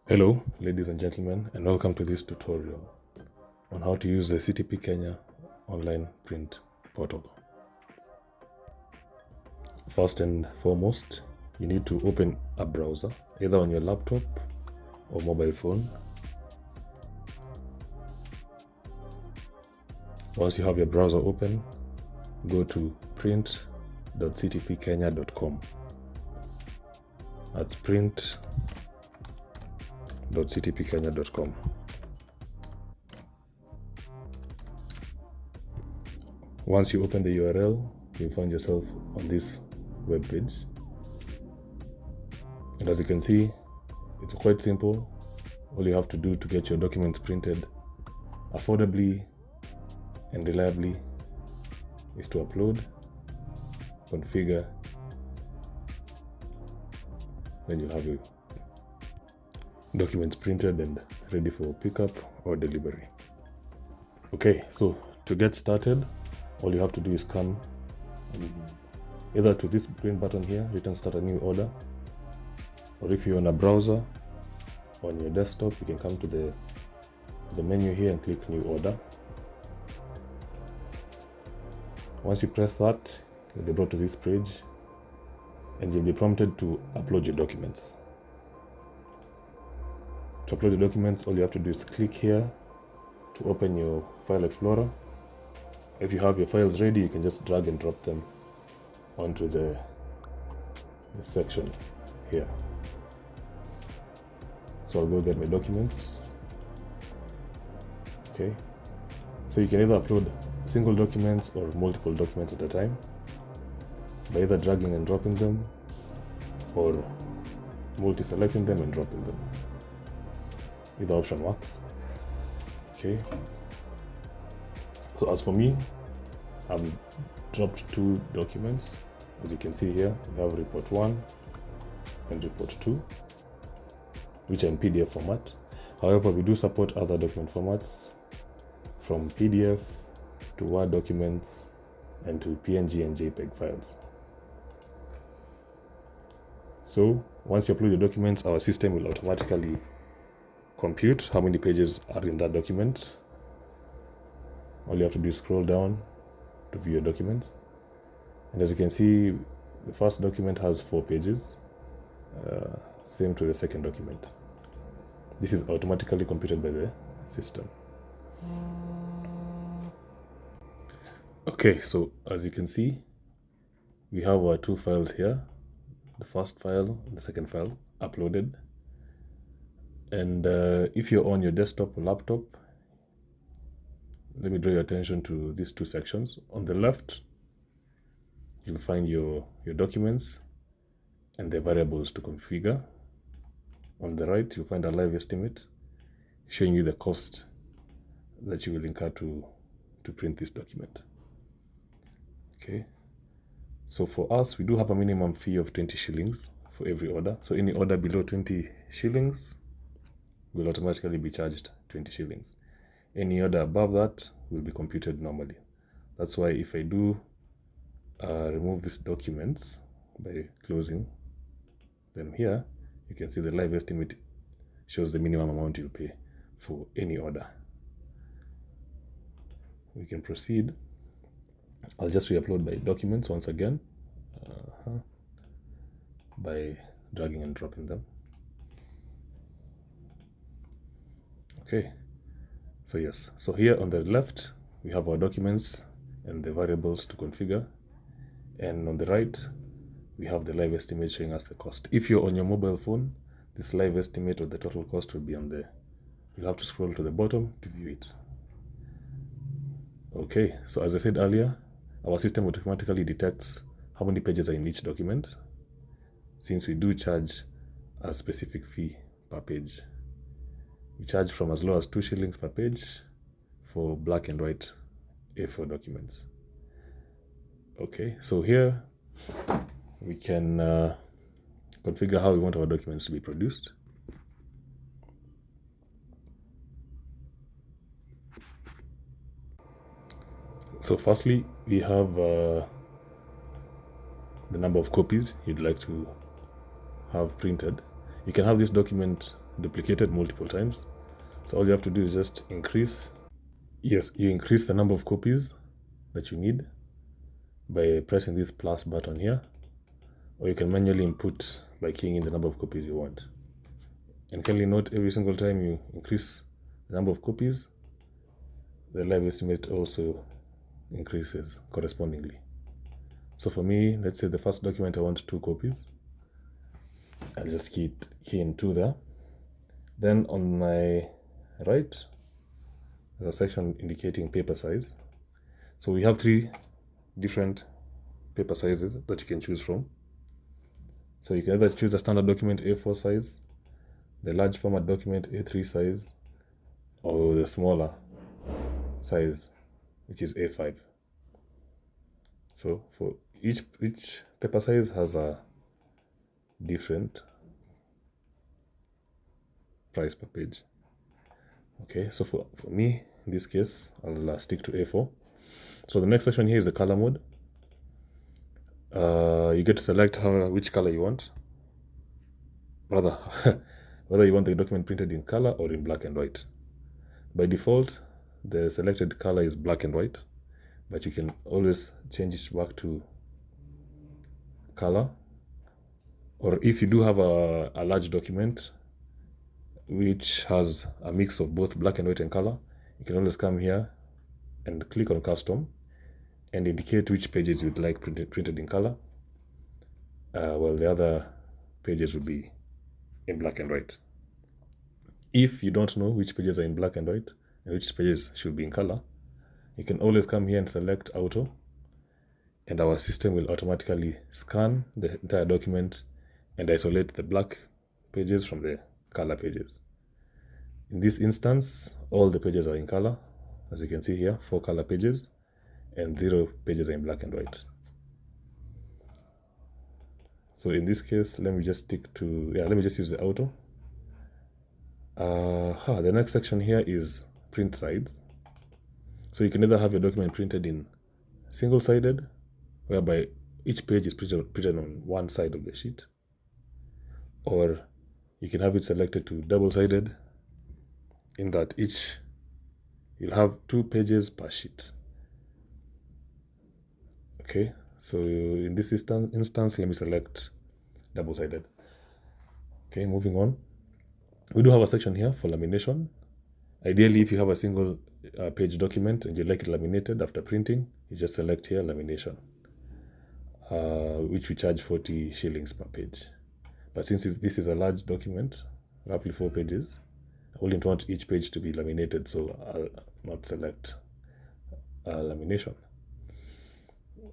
Hello, ladies and gentlemen, and welcome to this tutorial on how to use the CTP Kenya online print portal. First and foremost, you need to open a browser, either on your laptop or mobile phone. Once you have your browser open, go to print.ctpkenya.com. That's print.ctpkenya.com. Once you open the URL, you'll find yourself on this web page. And as you can see, it's quite simple. All you have to do to get your documents printed affordably and reliably is to upload, configure, then you have your documents printed and ready for pickup or delivery. Okay, so to get started, all you have to do is come either to this green button here, written start a new order, or if you're on a browser on your desktop, you can come to the menu here and click new order. Once you press that, you'll be brought to this page and you'll be prompted to upload your documents. To upload the documents, all you have to do is click here to open your file explorer. If you have your files ready, you can just drag and drop them onto the section here. So I'll go get my documents. Okay, so you can either upload single documents or multiple documents at a time by either dragging and dropping them or multi-selecting them and dropping them. Either option works. Okay, so as for me, I've dropped 2 documents. As you can see here, we have report 1 and report 2, which are in PDF format. However, we do support other document formats from PDF to Word documents and to PNG and JPEG files. So once you upload your documents, our system will automatically compute how many pages are in that document. All you have to do is scroll down to view your documents. And as you can see, the first document has 4 pages, same to the second document. This is automatically computed by the system. Okay, so as you can see, we have our 2 files here, the first file and the second file uploaded. And if you're on your desktop or laptop, let me draw your attention to these 2 sections. On the left, you'll find your documents and the variables to configure. On the right, you'll find a live estimate showing you the cost that you will incur to print this document. Okay, so for us, we do have a minimum fee of 20 shillings for every order. So any order below 20 shillings will automatically be charged 20 shillings. Any order above that will be computed normally. That's why if I do remove these documents by closing them here, you can see the live estimate shows the minimum amount you'll pay for any order. We can proceed. I'll just re-upload my documents once again by dragging and dropping them. Okay, so yes, so here on the left we have our documents and the variables to configure, and on the right we have the live estimate showing us the cost. If you're on your mobile phone, this live estimate of the total cost will be on the, you'll have to scroll to the bottom to view it. Okay, so as I said earlier, our system automatically detects how many pages are in each document, since we do charge a specific fee per page. We charge from as low as 2 shillings per page for black and white A4 documents. Okay, so here we can configure how we want our documents to be produced. So firstly, we have the number of copies you'd like to have printed. You can have this document duplicated multiple times. So all you have to do is just increase. Yes, you increase the number of copies that you need by pressing this plus button here, or you can manually input by keying in the number of copies you want. And kindly note, every single time you increase the number of copies, the live estimate also increases correspondingly. So for me, let's say the first document I want 2 copies. I'll just key in 2 there. Then on my right, there's a section indicating paper size. So we have 3 different paper sizes that you can choose from. So you can either choose a standard document A4 size, the large format document A3 size, or the smaller size, which is A5. So for each paper size has a different price per page. Okay, so for me, in this case, I'll stick to A4. So the next section here is the color mode. You get to select which color you want, rather whether you want the document printed in color or in black and white. By default, the selected color is black and white, but you can always change it back to color. Or if you do have a large document which has a mix of both black and white and color, you can always come here and click on custom and indicate which pages you'd like printed in color, while the other pages will be in black and white. If you don't know which pages are in black and white and which pages should be in color, you can always come here and select auto, and our system will automatically scan the entire document and isolate the black pages from the color pages. In this instance, all the pages are in color. As you can see here, 4 color pages and 0 pages are in black and white. So in this case, let me just use the auto. The next section here is print sides. So you can either have your document printed in single-sided, whereby each page is printed on one side of the sheet, or you can have it selected to double-sided, in that you'll have 2 pages per sheet. Okay, so in this instance, let me select double-sided. Okay, moving on. We do have a section here for lamination. Ideally, if you have a single page document and you like it laminated after printing, you just select here lamination, which we charge 40 shillings per page. But since this is a large document, roughly 4 pages, I wouldn't want each page to be laminated, so I'll not select lamination.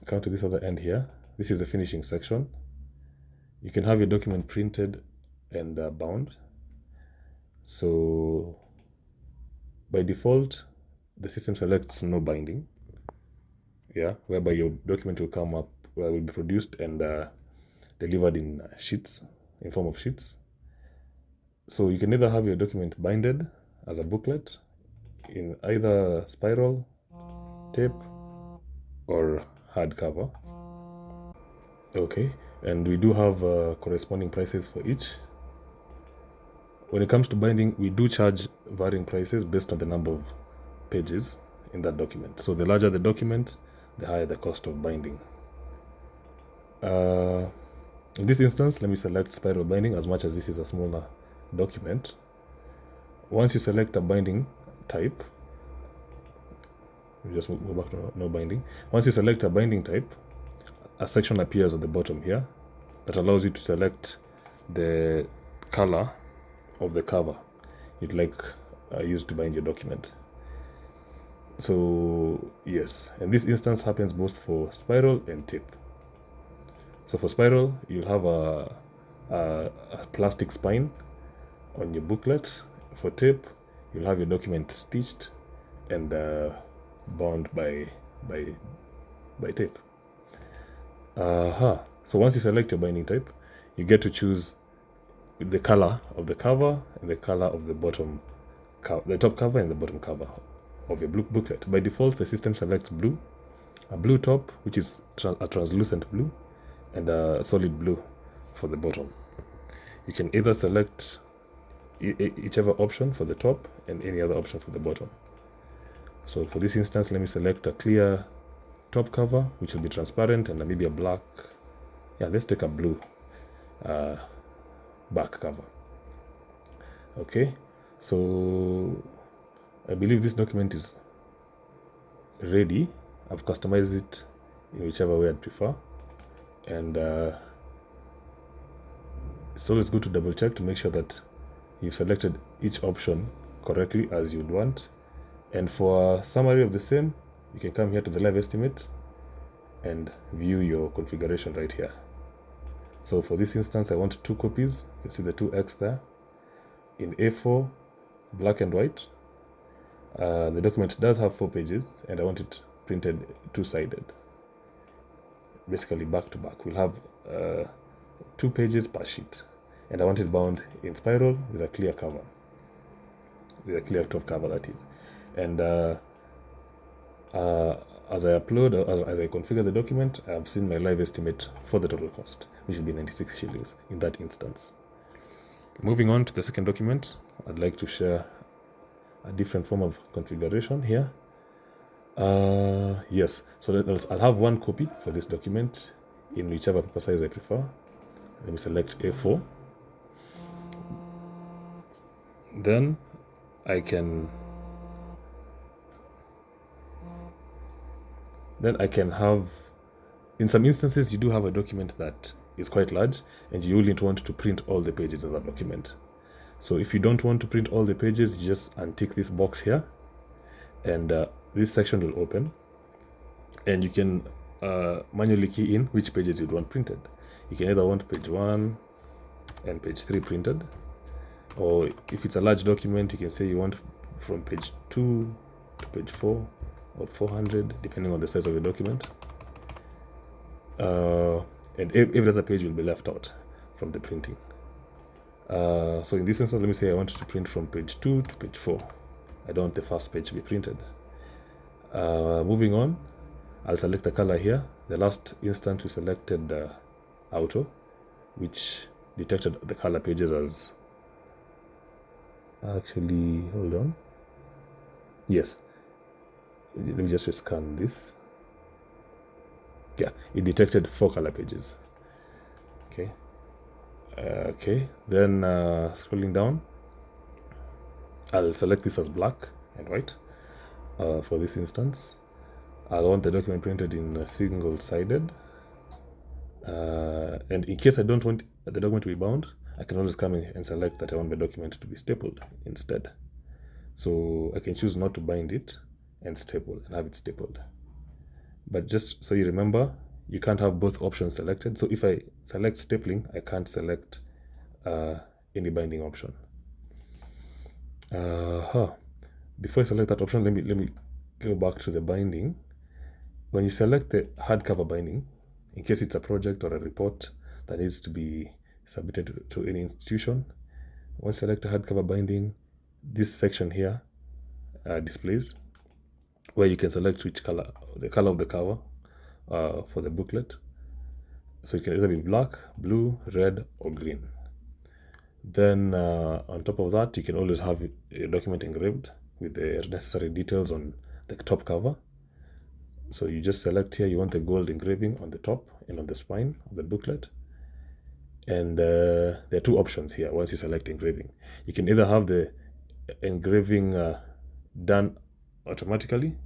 Come to this other end here. This is the finishing section. You can have your document printed and bound. So by default, the system selects no binding, whereby your document will come up, will be produced and delivered in sheets, in form of sheets. So you can either have your document binded as a booklet in either spiral, tape, or hardcover. Okay, and we do have corresponding prices for each. When it comes to binding, we do charge varying prices based on the number of pages in that document. So the larger the document, the higher the cost of binding. In this instance, let me select spiral binding, as much as this is a smaller document. Once you select a binding type, we just go back to no binding. Once you select a binding type, a section appears at the bottom here that allows you to select the color of the cover you'd like used to bind your document. So yes, and this instance happens both for spiral and tape. So for spiral, you'll have a plastic spine on your booklet. For tape, you'll have your document stitched and bound by tape. So once you select your binding type, you get to choose the color of the cover and the color of the bottom cover, the top cover and the bottom cover of your booklet. By default, the system selects blue, a blue top, which is a translucent blue, and a solid blue for the bottom. You can either select whichever option for the top and any other option for the bottom. So for this instance, let me select a clear top cover, which will be transparent, and maybe a black. Yeah, let's take a blue back cover. Okay, so I believe this document is ready. I've customized it in whichever way I'd prefer, and it's always good to double check to make sure that you've selected each option correctly as you'd want. And for a summary of the same, you can come here to the live estimate and view your configuration right here. So for this instance, I want 2 copies. You can see the 2x there in A4, black and white. The document does have 4 pages, and I want it printed 2-sided, basically back to back. We'll have 2 pages per sheet, and I want it bound in spiral with a clear cover, with a clear top cover, that is. And as I upload, as I configure the document, I've seen my live estimate for the total cost, which will be 96 shillings in that instance. Moving on to the second document, I'd like to share a different form of configuration here. Yes, so I'll have 1 copy for this document in whichever paper size I prefer. Let me select A4. Then I can have, in some instances, you do have a document that is quite large and you wouldn't want to print all the pages of that document. So if you don't want to print all the pages, you just untick this box here, and this section will open, and you can manually key in which pages you'd want printed. You can either want page 1 and page 3 printed, or if it's a large document, you can say you want from page 2 to page 4 or 400, depending on the size of the document. And every other page will be left out from the printing. So in this instance, let me say I want to print from page 2 to page 4. I don't want the first page to be printed. Moving on, I'll select the color here. The last instance we selected auto, which detected the color pages as, actually, hold on. Yes, let me just scan this. Yeah, it detected 4 color pages. Okay. Okay, then scrolling down, I'll select this as black and white. For this instance, I want the document printed in single-sided. And in case I don't want the document to be bound, I can always come in and select that I want the document to be stapled instead. So I can choose not to bind it and staple and have it stapled. But just so you remember, you can't have both options selected. So if I select stapling, I can't select any binding option. Before I select that option, let me go back to the binding. When you select the hardcover binding, in case it's a project or a report that needs to be submitted to any institution, once you select a hardcover binding, this section here displays, where you can select which color, the color of the cover for the booklet. So it can either be black, blue, red, or green. Then on top of that, you can always have a document engraved with the necessary details on the top cover. So you just select here, you want the gold engraving on the top and on the spine of the booklet. And there are 2 options here once you select engraving. You can either have the engraving done automatically,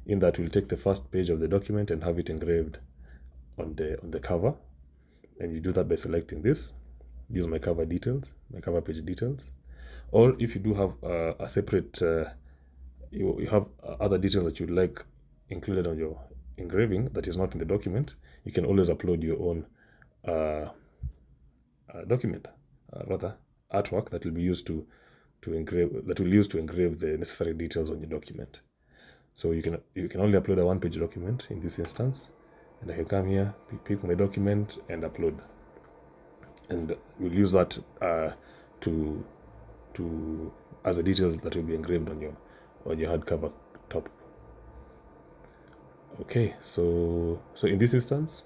in that we'll take the first page of the document and have it engraved on the cover. And you do that by selecting this, use my cover details, my cover page details. Or if you do have a separate, you have other details that you'd like included on your engraving that is not in the document, you can always upload your own document, rather artwork that will be used to engrave, that will use to engrave the necessary details on your document. So you can only upload a 1-page document in this instance, and I can come here, pick my document and upload, and we'll use that as the details that will be engraved on your hardcover top. Okay, so in this instance,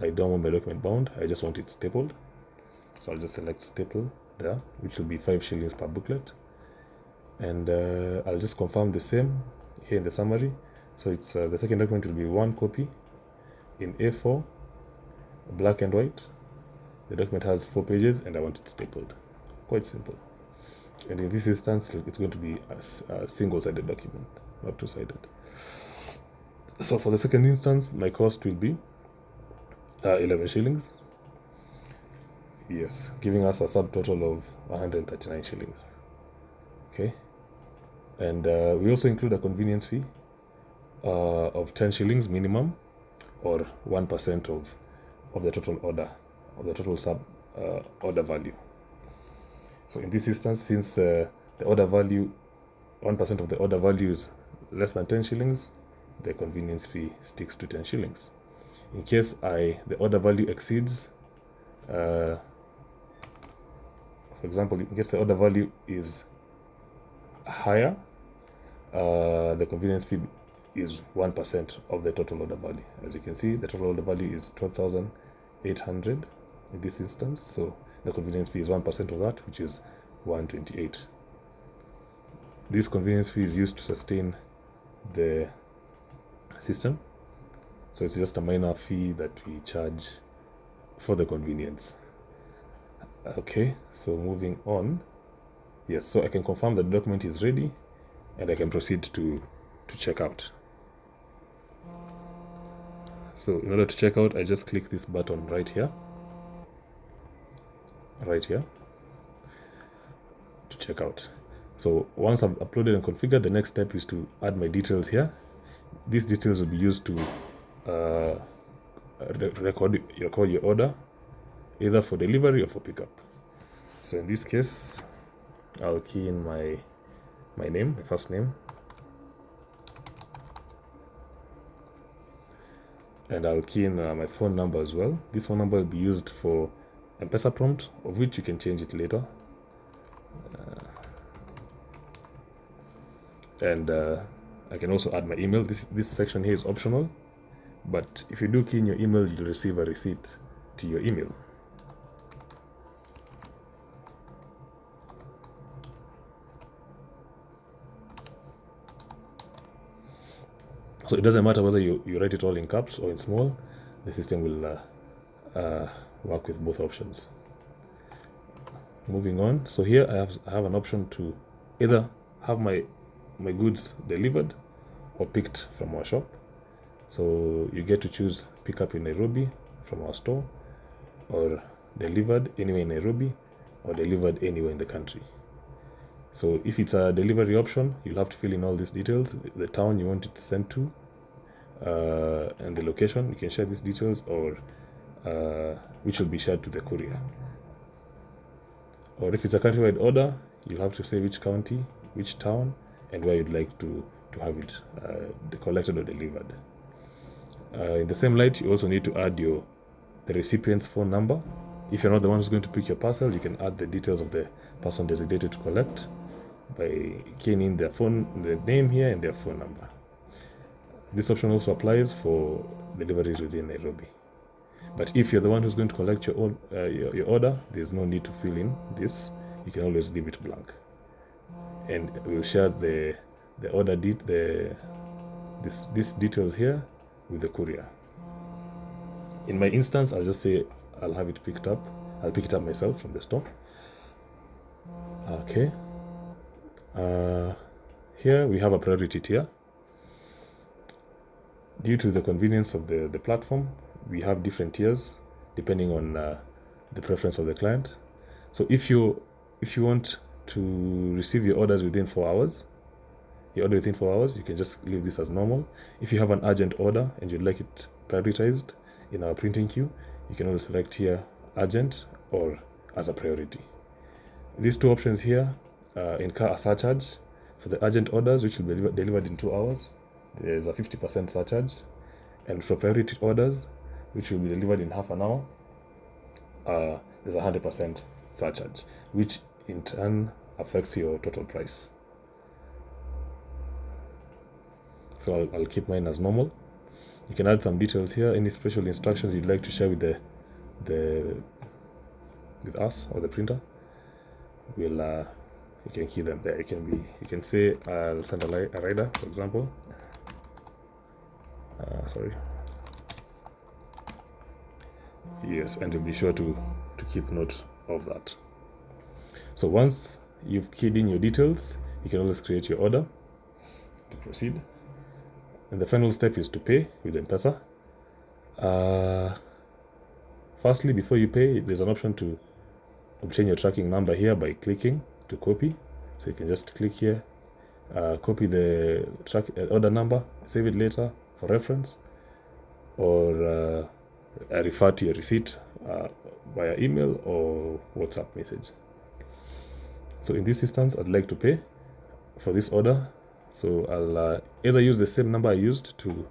I don't want my document bound, I just want it stapled. So I'll just select staple there, which will be 5 shillings per booklet. And I'll just confirm the same here in the summary. So it's the second document will be 1 copy in A4, black and white. The document has 4 pages and I want it stapled. Quite simple. And in this instance, it's going to be a single-sided document, not two-sided. So for the second instance, my cost will be 11 shillings. Yes, giving us a subtotal of 139 shillings. Okay. And we also include a convenience fee of 10 shillings minimum, or 1% of the total order, of the total sub order value. So in this instance, since the order value, 1% of the order value is less than 10 shillings, the convenience fee sticks to 10 shillings. In case the order value exceeds, for example, in case the order value is higher, the convenience fee is 1% of the total order value. As you can see, the total order value is 12,800 in this instance. So the convenience fee is 1% of that, which is 128. This convenience fee is used to sustain the system. So it's just a minor fee that we charge for the convenience. Okay, so moving on. Yes, so I can confirm that the document is ready and I can proceed to check out. So in order to check out, I just click this button right here to check out. So once I've uploaded and configured, the next step is to add my details here. These details will be used to record your order, either for delivery or for pickup. So in this case, I'll key in my name, my first name, and I'll key in my phone number as well. This phone number will be used for M-Pesa prompt, of which you can change it later. And I can also add my email. This section here is optional, but if you do key in your email, you'll receive a receipt to your email. So it doesn't matter whether you write it all in caps or in small, the system will work with both options. Moving on, so here I have an option to either have my goods delivered or picked from our shop. So you get to choose pickup in Nairobi from our store, or delivered anywhere in Nairobi, or delivered anywhere in the country. So if it's a delivery option, you'll have to fill in all these details, the town you want it sent to, and the location. You can share these details, or which will be shared to the courier. Or if it's a countrywide order, you'll have to say which county, which town, and where you'd like to have it collected or delivered. In the same light, you also need to add the recipient's phone number. If you're not the one who's going to pick your parcel, you can add the details of the person designated to collect by keying in their name here and their phone number. This option also applies for deliveries within Nairobi. But if you're the one who's going to collect your order, there's no need to fill in this. You can always leave it blank. And we'll share the order these details here with the courier. In my instance, I'll just say I'll have it picked up. I'll pick it up myself from the store. Okay. Here we have a priority tier. Due to the convenience of the platform, we have different tiers depending on the preference of the client. So if you want to receive your orders within 4 hours, you can just leave this as normal. If you have an urgent order and you'd like it prioritized in our printing queue, you can always select here urgent or as a priority. These two options here incur a surcharge. For the urgent orders, which will be delivered in 2 hours, there's a 50% surcharge. And for priority orders, which will be delivered in half an hour, there's a 100% surcharge, which in turn affects your total price. So I'll keep mine as normal. You can add some details here, any special instructions you'd like to share with with us or the printer. will you can key them there. You can say I'll send a rider, for example. Sorry. Yes, and you'll be sure to keep note of that. So once you've keyed in your details, you can always create your order to proceed. And the final step is to pay with M-Pesa. Firstly, before you pay, there's an option to obtain your tracking number here by clicking to copy. So you can just click here, copy the order number, save it later for reference, or refer to your receipt via email or WhatsApp message. So in this instance, I'd like to pay for this order. So I'll either use the same number I used to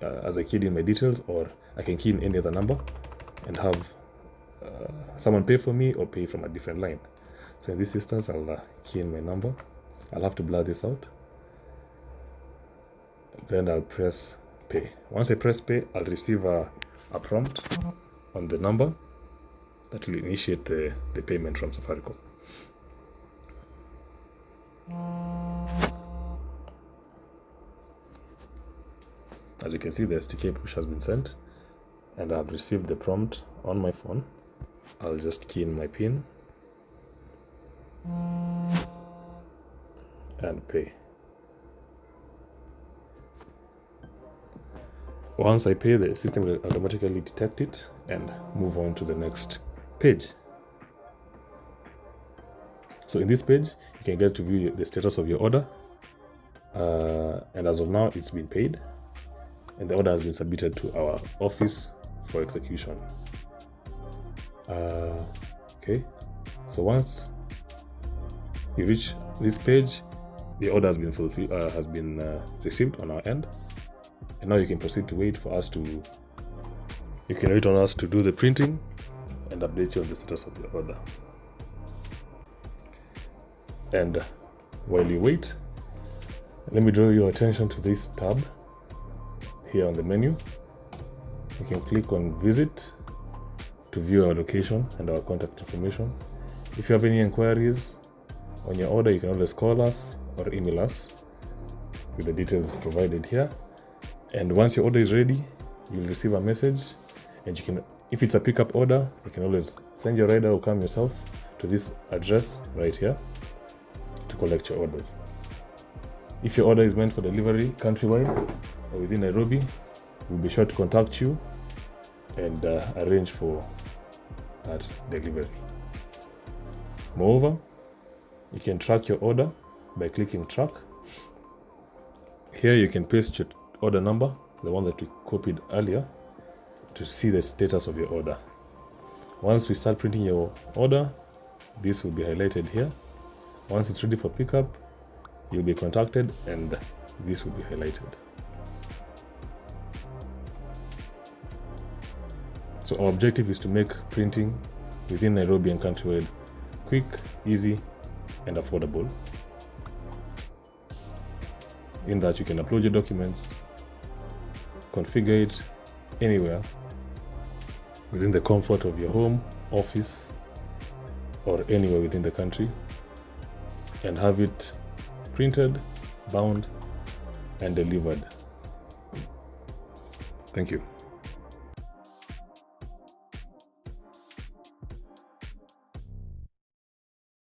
as I keyed in my details, or I can key in any other number and have someone pay for me or pay from a different line. So in this instance, I'll key in my number. I'll have to blur this out. Then I'll press pay. Once I press pay, I'll receive a prompt on the number that will initiate the payment from Safaricom. As you can see, the STK push has been sent, and I've received the prompt on my phone. I'll just key in my PIN and pay. Once I pay, the system will automatically detect it and move on to the next page. So in this page, you can get to view the status of your order. And as of now, it's been paid, and the order has been submitted to our office for execution. Okay, so once you reach this page, the order has been fulfilled, received on our end, and now you can proceed to wait for us to. You can wait on us to do the printing and update you on the status of the order. And while you wait, let me draw your attention to this tab here on the menu. You can click on visit to view our location and our contact information. If you have any inquiries on your order, you can always call us or email us with the details provided here. And once your order is ready, you'll receive a message, and you can, if it's a pickup order, you can always send your rider or come yourself to this address right here to collect your orders. If your order is meant for delivery countrywide or within Nairobi, we'll be sure to contact you and arrange for that delivery. Moreover, you can track your order by clicking track. Here you can paste your order number, the one that we copied earlier, to see the status of your order. Once we start printing your order, this will be highlighted here. Once it's ready for pickup, you'll be contacted and this will be highlighted. So our objective is to make printing within Nairobi and countrywide quick, easy, and affordable, in that you can upload your documents, configure it anywhere within the comfort of your home, office, or anywhere within the country, and have it printed, bound, and delivered. Thank you.